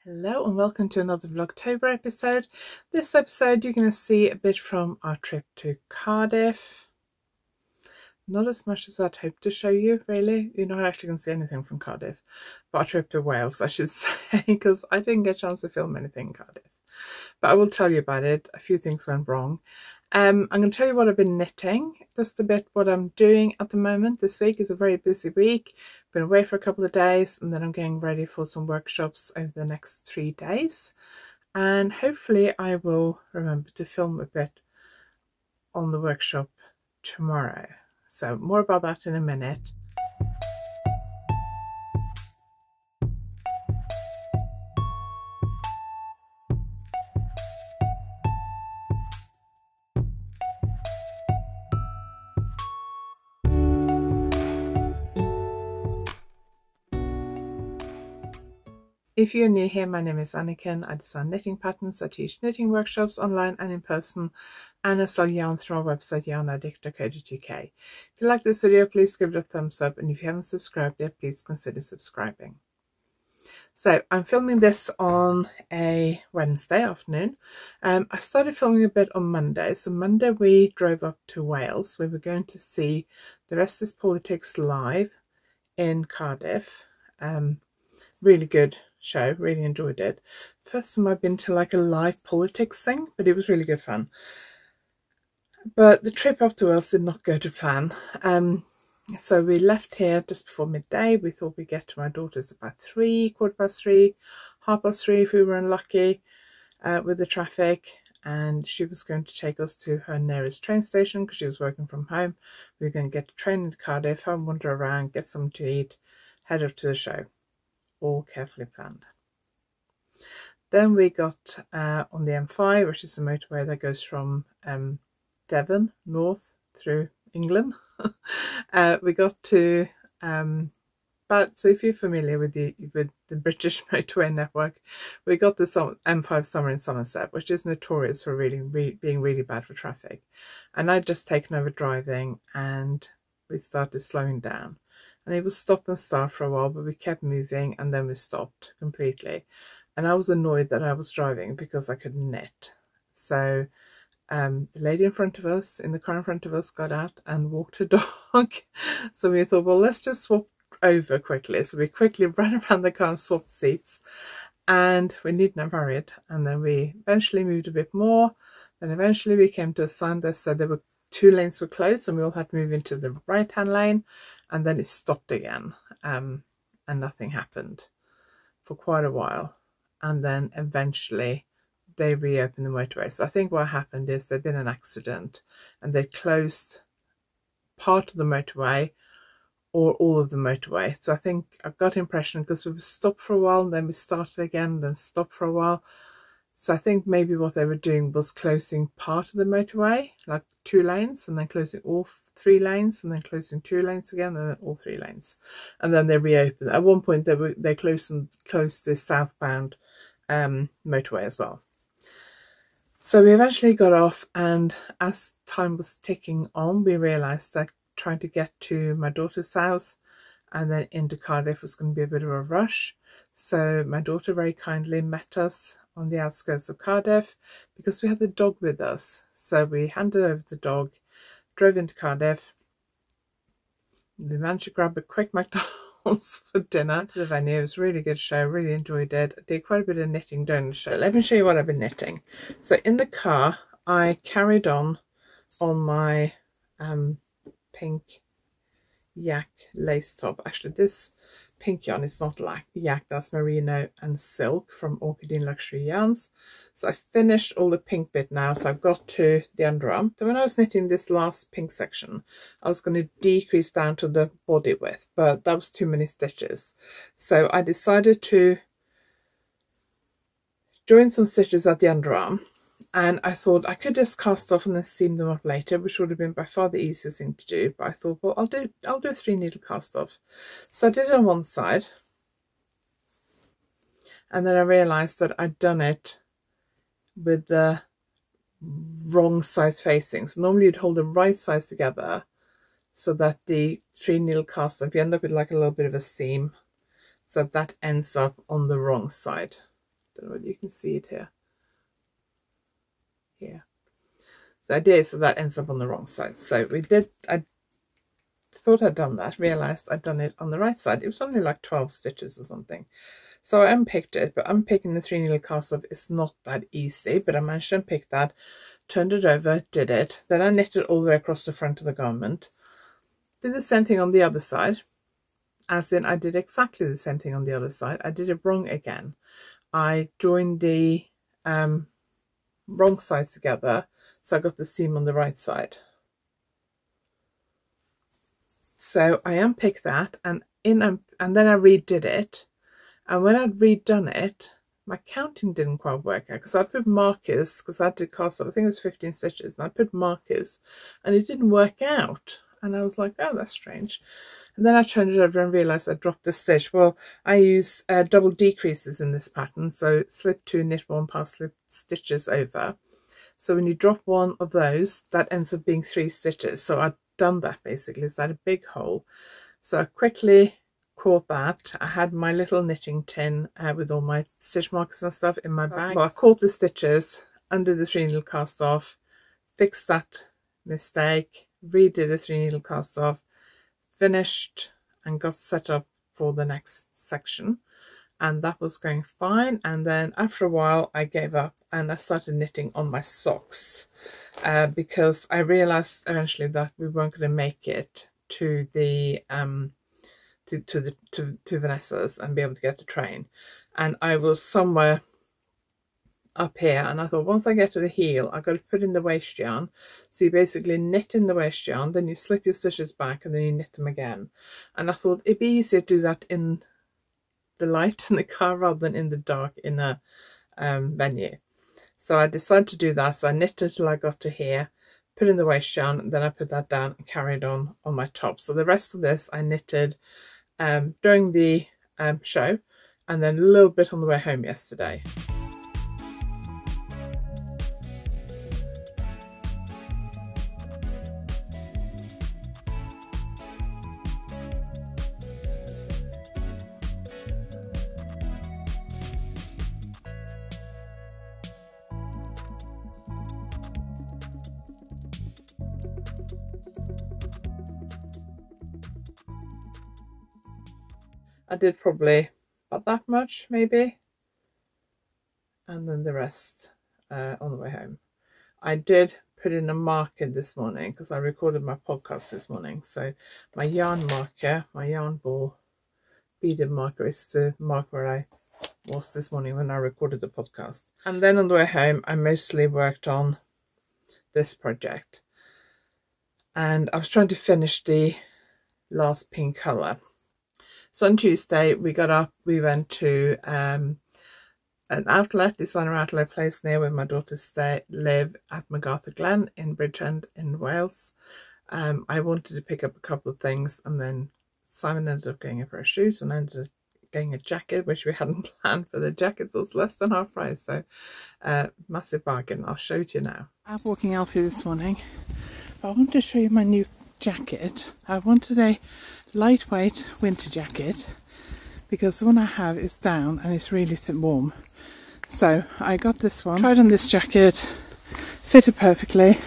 Hello and welcome to another Vlogtober episode. This episode you're going to see a bit from our trip to Cardiff. Not as much as I'd hoped to show you, really. You're not actually going to see anything from Cardiff. But our trip to Wales, I should say, because I didn't get a chance to film anything in Cardiff. But I will tell you about it. A few things went wrong. I'm going to tell you what I've been knitting, just a bit what I'm doing at the moment. This week is a very busy week. Been away for a couple of days and then I'm getting ready for some workshops over the next 3 days. And hopefully I will remember to film a bit on the workshop tomorrow. So more about that in a minute. If you're new here, my name is Anniken. I design knitting patterns. I teach knitting workshops online and in person, and I sell yarn through our website YarnAddict.co.uk. If you like this video, please give it a thumbs up, and if you haven't subscribed yet, please consider subscribing. So I'm filming this on a Wednesday afternoon. I started filming a bit on Monday. So Monday we drove up to Wales. We were going to see The Rest is Politics live in Cardiff. Really good show, really enjoyed it. First time I've been to like a live politics thing, but it was really good fun. But the trip up to Wales did not go to plan. So we left here just before midday. We thought we'd get to my daughter's about 3, 3:15, 3:30 if we were unlucky with the traffic. And she was going to take us to her nearest train station because she was working from home. We were going to get a train into Cardiff, have a wander around, get something to eat, head up to the show. All carefully planned. Then we got on the M5, which is a motorway that goes from Devon north through England. We got to so if you're familiar with the British motorway network, we got to M5 somewhere in Somerset, which is notorious for being really bad for traffic. And I'd just taken over driving and we started slowing down. And it was stop and start for a while, but we kept moving and then we stopped completely. And I was annoyed that I was driving because I couldn't knit. So the lady in front of us, in the car in front of us, got out and walked her dog. So we thought, well, let's just swap over quickly. So we quickly ran around the car and swapped seats. And we needn't have hurried. And then we eventually moved a bit more. Then eventually we came to a sign that said there were 2 lanes were closed and we all had to move into the right hand lane, and then it stopped again and nothing happened for quite a while, and then eventually they reopened the motorway. So I think what happened is there'd been an accident and they closed part of the motorway or all of the motorway. So I think I got the impression, because we were stopped for a while and then we started again, then stopped for a while. So I think maybe what they were doing was closing part of the motorway, like 2 lanes, and then closing all 3 lanes, and then closing 2 lanes again, and then all 3 lanes. And then they reopened. At one point they closed the southbound motorway as well. So we eventually got off, and as time was ticking on, we realised that trying to get to my daughter's house and then into Cardiff was going to be a bit of a rush. So my daughter very kindly met us on the outskirts of Cardiff because we had the dog with us. So we handed over the dog, drove into Cardiff. We managed to grab a quick McDonald's for dinner to the venue. It was a really good show, really enjoyed it. I did quite a bit of knitting during the show. Let me show you what I've been knitting. So in the car I carried on my pink yak lace top. Actually this pink yarn is not like yak, that's merino and silk from Orchidine Luxury Yarns. So I finished all the pink bit now, so I've got to the underarm. So when I was knitting this last pink section, I was going to decrease down to the body width, but that was too many stitches. So I decided to join some stitches at the underarm, and I thought I could just cast off and then seam them up later, which would have been by far the easiest thing to do. But I thought, well, I'll do a 3 needle cast off. So I did it on one side, and then I realised that I'd done it with the wrong size facing. So normally you'd hold the right sides together so that the 3 needle cast off, you end up with like a little bit of a seam. So that ends up on the wrong side. don't know whether you can see it here. Here. So the idea is that ends up on the wrong side. So I thought I'd done that, realised I'd done it on the right side. It was only like 12 stitches or something. So I unpicked it, but unpicking the 3 needle cast off is not that easy, but I managed to unpick that, turned it over, did it. Then I knitted all the way across the front of the garment. Did the same thing on the other side, as in I did exactly the same thing on the other side. I did it wrong again. I joined the wrong sides together, so I got the seam on the right side. So I unpicked that and then I redid it. And when I'd redone it, my counting didn't quite work out because I put markers, because I had to cast off, I think it was 15 stitches, and I put markers and it didn't work out. And I was like, oh, that's strange. And then I turned it over and realised I dropped the stitch. Well, I use double decreases in this pattern, so slip 2, knit 1, pass slip stitches over. So when you drop one of those, that ends up being 3 stitches. So I'd done that basically, so I had a big hole. So I quickly caught that. I had my little knitting tin with all my stitch markers and stuff in my bag. Well, I caught the stitches under the 3 needle cast off, fixed that mistake, redid the 3 needle cast off, finished and got set up for the next section, and that was going fine. And then after a while I gave up and I started knitting on my socks because I realized eventually that we weren't going to make it to the to Vanessa's and be able to get the train, and I was somewhere up here, and I thought once I get to the heel I've got to put in the waist yarn. So you basically knit in the waist yarn, then you slip your stitches back and then you knit them again. And I thought it'd be easier to do that in the light in the car rather than in the dark in a venue. So I decided to do that. So I knitted till I got to here, put in the waist yarn, and then I put that down and carried on my top. So the rest of this I knitted during the show, and then a little bit on the way home yesterday. I did probably about that much, maybe, and then the rest on the way home. I did put in a marker this morning because I recorded my podcast this morning. So my yarn marker, my yarn ball beaded marker, is the mark where I was this morning when I recorded the podcast. And then on the way home, I mostly worked on this project. And I was trying to finish the last pink colour. So on Tuesday, we got up, we went to an outlet, designer outlet place near where my daughters live at MacArthur Glen in Bridgend in Wales. I wanted to pick up a couple of things, and then Simon ended up getting a pair of shoes and ended up getting a jacket, which we hadn't planned, for the jacket was less than half price. So massive bargain. I'll show it to you now. I'm walking Alfie this morning, but I wanted to show you my new jacket. I wanted a lightweight winter jacket because the one I have is down and it's really warm. So I got this one, tried on this jacket, fitted perfectly.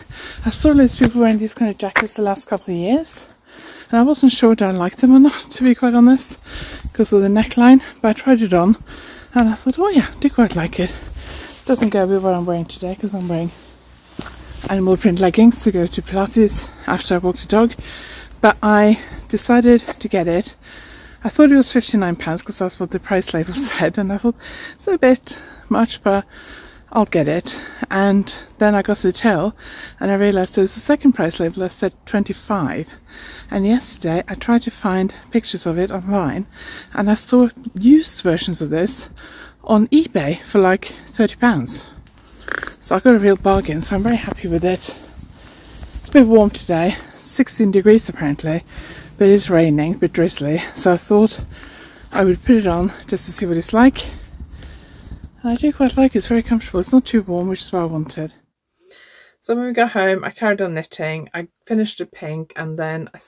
I saw loads of people wearing these kind of jackets the last couple of years, and I wasn't sure whether I liked them or not, to be quite honest, because of the neckline. But I tried it on and I thought, oh yeah, I do quite like it. Doesn't go with what I'm wearing today because I'm wearing animal print leggings to go to Pilates after I walk the dog. But I decided to get it. I thought it was £59 because that's what the price label said, and I thought it's a bit much, but I'll get it. And then I got to the till and I realised there was a second price label that said 25. And yesterday I tried to find pictures of it online, and I saw used versions of this on eBay for like £30. So I got a real bargain, so I'm very happy with it. It's a bit warm today, 16 degrees apparently, but it's raining, a bit drizzly, so I thought I would put it on just to see what it's like. And I do quite like it, it's very comfortable, it's not too warm, which is what I wanted. So when we got home, I carried on knitting. I finished the pink, and then I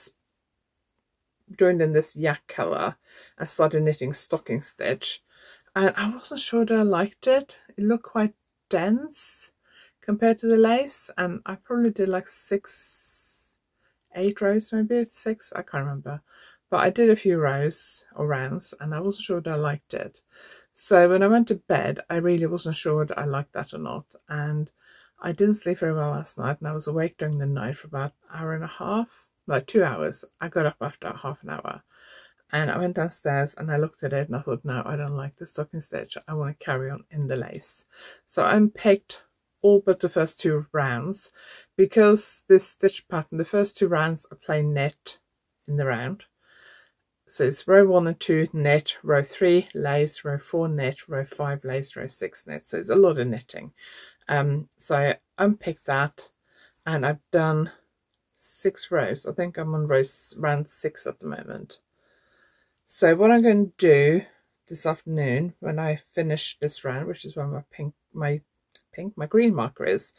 joined in this yak colour and started knitting stocking stitch. and I wasn't sure that I liked it. It looked quite dense compared to the lace, and I probably did like 8 rows, maybe 6, I can't remember, but I did a few rows or rounds and I wasn't sure that I liked it. So when I went to bed, I really wasn't sure that I liked that or not, and I didn't sleep very well last night, and I was awake during the night for about an hour and a half, like 2 hours. I got up after half an hour and I went downstairs and I looked at it and I thought, no, I don't like the stocking stitch, I want to carry on in the lace. So I unpicked all but the first 2 rounds, because this stitch pattern, the first 2 rounds are plain knit in the round. So it's row 1 and 2 knit, row 3 lace, row 4 knit, row 5 lace, row 6 knit. So it's a lot of knitting. So I unpicked that and I've done 6 rows. I think I'm on round 6 at the moment. So what I'm going to do this afternoon when I finish this round, which is where my green marker is,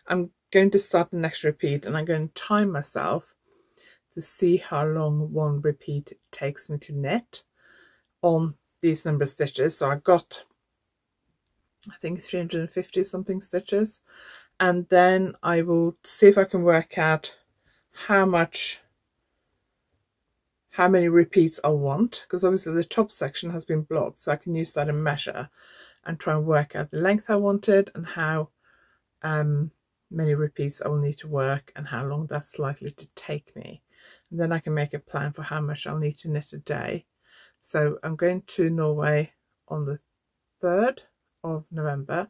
I'm going to start the next repeat, and I'm going to time myself to see how long one repeat takes me to knit on these number of stitches. So I got, I think, 350 something stitches, and then I will see if I can work out how many repeats I want, because obviously the top section has been blocked, so I can use that and measure and try and work out the length I wanted and how many repeats I will need to work and how long that's likely to take me. And then I can make a plan for how much I'll need to knit a day. So I'm going to Norway on the 3rd of November,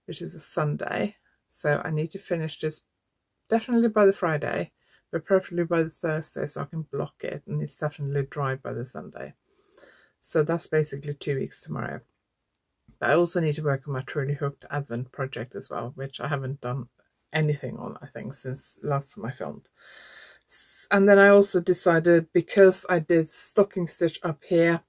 which is a Sunday. So I need to finish this definitely by the Friday, but preferably by the Thursday so I can block it and it's definitely dry by the Sunday. So that's basically 2 weeks tomorrow. But I also need to work on my Truly Hooked Advent project as well, which I haven't done anything on, I think, since last time I filmed. And then I also decided, because I did stocking stitch up here,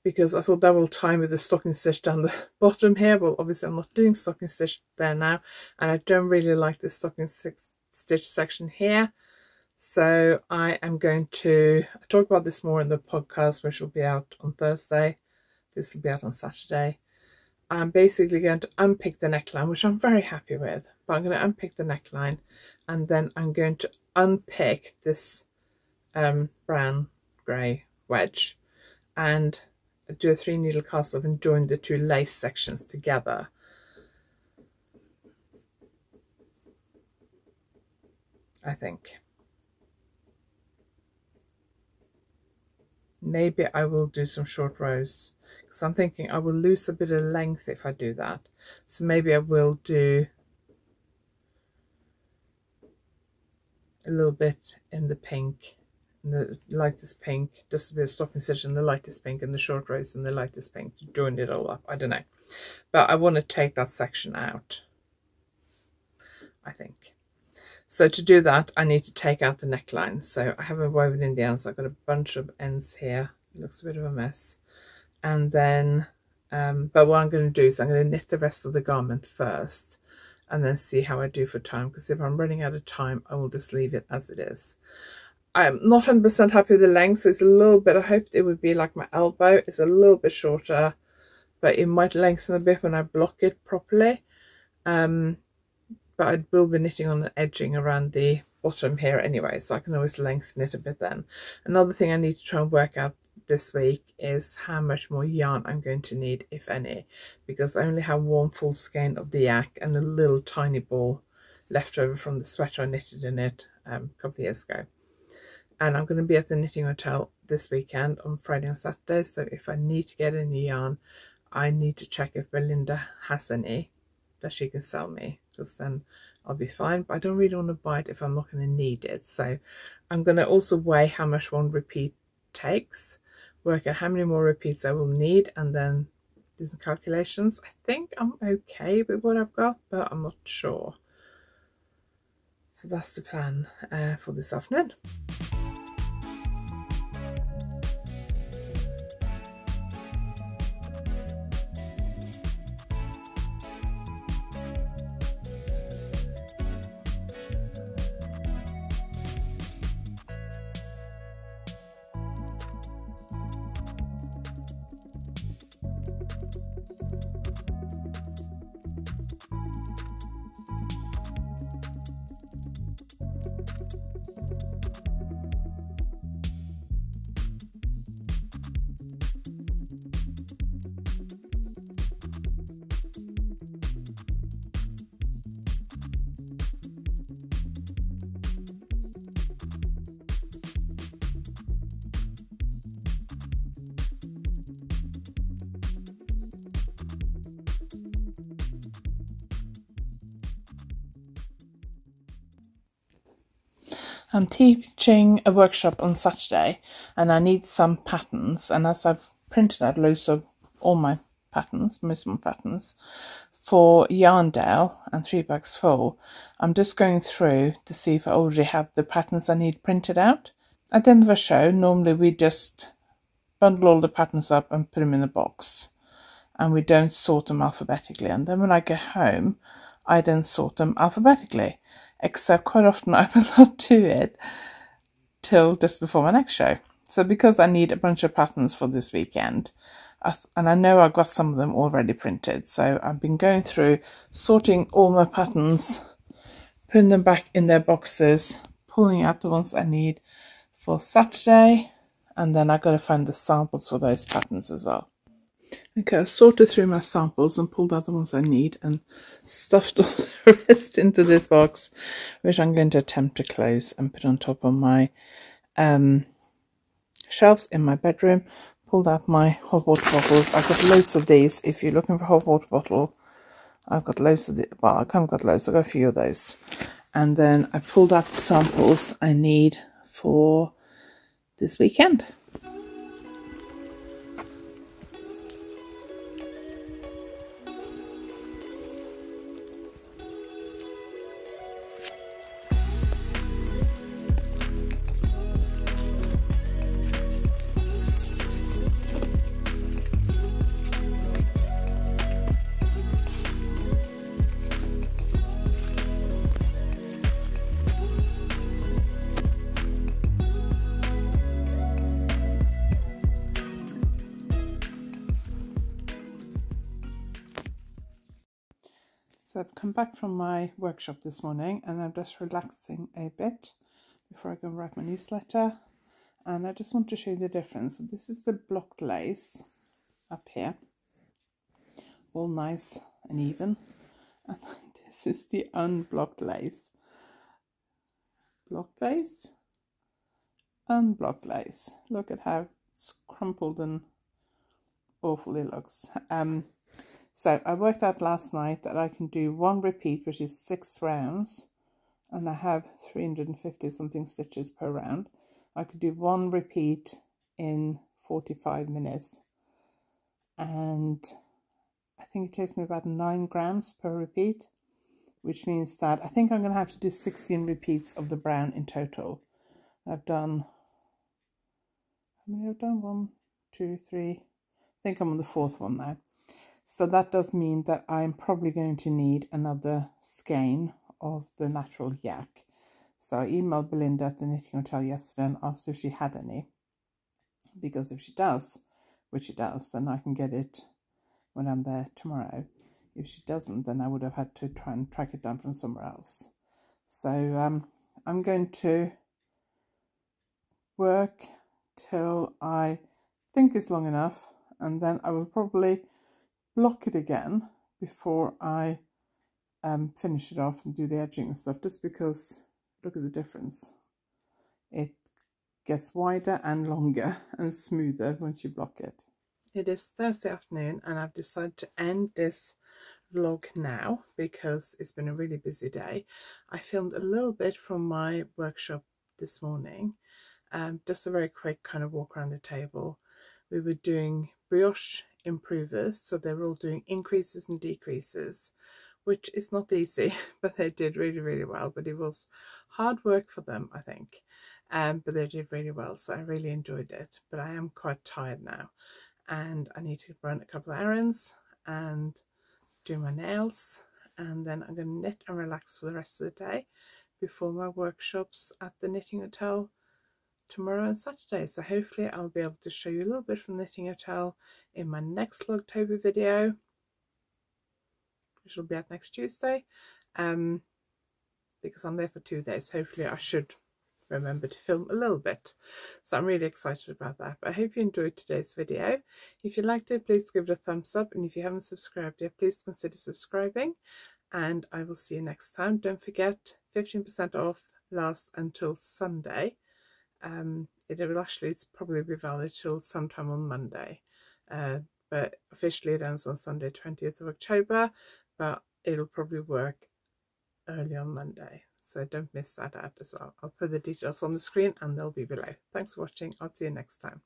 because I thought that will time with the stocking stitch down the bottom here. Well, obviously I'm not doing stocking stitch there now, and I don't really like the stocking stitch section here. So I am going to talk about this more in the podcast, which will be out on Thursday. This will be out on Saturday. I'm basically going to unpick the neckline, which I'm very happy with, but I'm going to unpick the neckline, and then I'm going to unpick this brown grey wedge and do a 3 needle cast off and join the 2 lace sections together. I think maybe I will do some short rows, because I'm thinking I will lose a bit of length if I do that. So maybe I will do a little bit in the pink, in the lightest pink, just a bit of stocking stitch in the lightest pink, and the short rows in the lightest pink to join it all up. I don't know, but I want to take that section out, I think. So to do that, I need to take out the neckline. So I haven't woven in the ends. I've got a bunch of ends here. It looks a bit of a mess. And then, but what I'm going to do is I'm going to knit the rest of the garment first and then see how I do for time. Because if I'm running out of time, I will just leave it as it is. I'm not 100% happy with the length. So it's a little bit, I hoped it would be like my elbow. It's a little bit shorter, but it might lengthen a bit when I block it properly. But I will be knitting on an edging around the bottom here anyway, so I can always lengthen it a bit then. Another thing I need to try and work out this week is how much more yarn I'm going to need, if any, because I only have 1 full skein of the yak and a little tiny ball left over from the sweater I knitted in it a couple of years ago. And I'm going to be at the knitting hotel this weekend on Friday and Saturday, so if I need to get any yarn, I need to check if Belinda has any that she can sell me, because then I'll be fine. But I don't really want to buy it if I'm not going to need it. So I'm going to also weigh how much one repeat takes, work out how many more repeats I will need, and then do some calculations. I think I'm okay with what I've got, but I'm not sure. So that's the plan for this afternoon. I'm teaching a workshop on Saturday and I need some patterns, and as I've printed out loads of all my patterns, most of my patterns, for Yarndale and 3 bags full, I'm just going through to see if I already have the patterns I need printed out. At the end of a show, normally we just bundle all the patterns up and put them in a box, and we don't sort them alphabetically, and then when I get home I then sort them alphabetically, except quite often I will not do it till just before my next show. So because I need a bunch of patterns for this weekend, and I know I've got some of them already printed, so I've been going through sorting all my patterns, putting them back in their boxes, pulling out the ones I need for Saturday, and then I've got to find the samples for those patterns as well. Okay, I've sorted through my samples and pulled out the ones I need and stuffed all the rest into this box, which I'm going to attempt to close and put on top of my shelves in my bedroom. Pulled out my hot water bottles. I've got loads of these. If you're looking for a hot water bottle, I've got loads of the, well, I haven't got loads, I've got a few of those. And then I pulled out the samples I need for this weekend. So I've come back from my workshop this morning and I'm just relaxing a bit before I go and write my newsletter. And I just want to show you the difference. So this is the blocked lace up here, all nice and even. And this is the unblocked lace. Blocked lace, unblocked lace. Look at how it's crumpled and awful it looks. So I worked out last night that I can do one repeat, which is 6 rounds, and I have 350 something stitches per round. I could do one repeat in 45 minutes, and I think it takes me about 9 grams per repeat, which means that I think I'm going to have to do 16 repeats of the brown in total. I've done, how many I've done? 1, 2, 3, I think I'm on the 4th one now. So that does mean that I'm probably going to need another skein of the natural yak. So I emailed Belinda at the Knitting Hotel yesterday and asked if she had any. Because if she does, which she does, then I can get it when I'm there tomorrow. If she doesn't, then I would have had to try and track it down from somewhere else. So I'm going to work till I think it's long enough, and then I will probably block it again before I finish it off and do the edging and stuff, just because look at the difference. It gets wider and longer and smoother once you block it. It is Thursday afternoon and I've decided to end this vlog now because it's been a really busy day. I filmed a little bit from my workshop this morning, just a very quick kind of walk around the table. We were doing brioche improvers, so they were all doing increases and decreases, which is not easy, but they did really well. But it was hard work for them, I think, but they did really well, so I really enjoyed it. But I am quite tired now and I need to run a couple of errands and do my nails, and then I'm going to knit and relax for the rest of the day before my workshops at the Knitting Hotel tomorrow and Saturday. So hopefully I'll be able to show you a little bit from the Knitting Hotel in my next Vlogtober video, which will be out next Tuesday, because I'm there for 2 days. Hopefully I should remember to film a little bit, so I'm really excited about that. But I hope you enjoyed today's video. If you liked it, please give it a thumbs up, and if you haven't subscribed yet, please consider subscribing, and I will see you next time. Don't forget, 15% off lasts until Sunday. It will actually probably be valid till sometime on Monday, but officially it ends on Sunday 20th of October, but it'll probably work early on Monday. so don't miss that out as well. I'll put the details on the screen and they'll be below. Thanks for watching. I'll see you next time.